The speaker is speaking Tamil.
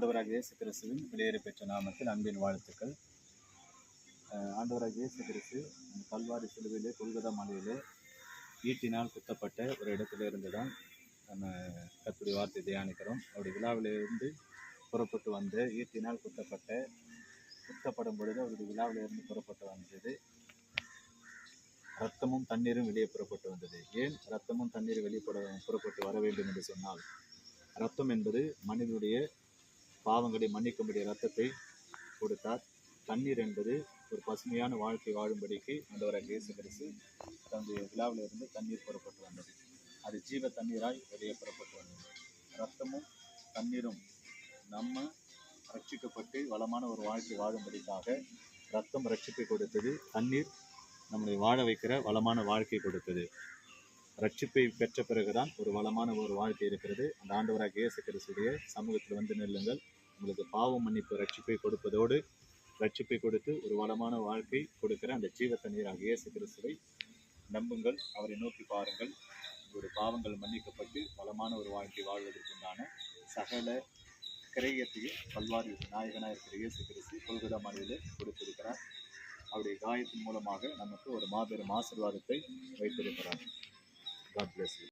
ஆண்டவராக இயேசு கிறிஸ்துவின் வெளியேற பெற்ற நாமத்தில் அன்பின் வாழ்த்துக்கள். ஆண்டவராக இயேசு கிறிஸ்து கல்வாரி சிலுவையிலே கொல்கதா மலையிலே ஈட்டினால் குத்தப்பட்ட ஒரு இடத்துல இருந்து தான் நம்ம கர்த்தருடைய வார்த்தை தியானிக்கிறோம். அவருடைய விழாவிலிருந்து புறப்பட்டு வந்த ஈட்டினால் குத்தப்படும் பொழுது அவருடைய விழாவிலிருந்து புறப்பட்டு வந்தது ரத்தமும் தண்ணீரும் வெளியே புறப்பட்டு வந்தது. ஏன் ரத்தமும் தண்ணீரும் வெளியே புறப்பட்டு வர வேண்டும் என்று சொன்னால், ரத்தம் என்பது மனிதனுடைய பாவங்களை மன்னிக்கும்படி ரத்தத்தை கொடுத்தார். தண்ணீர் என்பது ஒரு பசுமையான வாழ்க்கை வாழும்படிக்கு ஆண்டவராக இயேசு கிறிஸ்து தன்னுடைய விழாவிலிருந்து தண்ணீர் புறப்பட்டு வந்தது. அது ஜீவ தண்ணீராய் வெளியே புறப்பட்டு வந்தது. ரத்தமும் தண்ணீரும் நம்ம ரட்சிக்கப்பட்டு வளமான ஒரு வாழ்க்கை வாழும்படிக்காக ரத்தம் ரட்சிப்பை கொடுத்தது, தண்ணீர் நம்மளை வாழ வைக்கிற வளமான வாழ்க்கை கொடுத்தது. ரட்சிப்பை பெற்ற பிறகுதான் ஒரு வளமான ஒரு வாழ்க்கை இருக்கிறது. அந்த ஆண்டவராக இயேசு கிறிஸ்துடைய சமூகத்தில் வந்து நில்லுங்கள். உங்களுக்கு பாவம் மன்னிப்பு ரட்சிப்பை கொடுப்பதோடு ரட்சிப்பை கொடுத்து ஒரு வளமான வாழ்க்கை கொடுக்கிற அந்த ஜீவ தண்ணீராக இயேசு கிறிஸ்துவை நம்புங்கள். அவரை நோக்கி பாருங்கள். ஒரு பாவங்கள் மன்னிக்கப்பட்டு வளமான ஒரு வாழ்க்கை வாழ்வதற்குண்டான சகல கிரயத்தையும் கல்வாரி நாயகனாக இருக்கிற இயேசு கிறிஸ்து கொல்கதா மலையிலே கொடுத்திருக்கிறார். அவருடைய காயத்தின் மூலமாக நமக்கு ஒரு மாபெரும் ஆசீர்வாதத்தை வைத்திருக்கிறார். God bless you.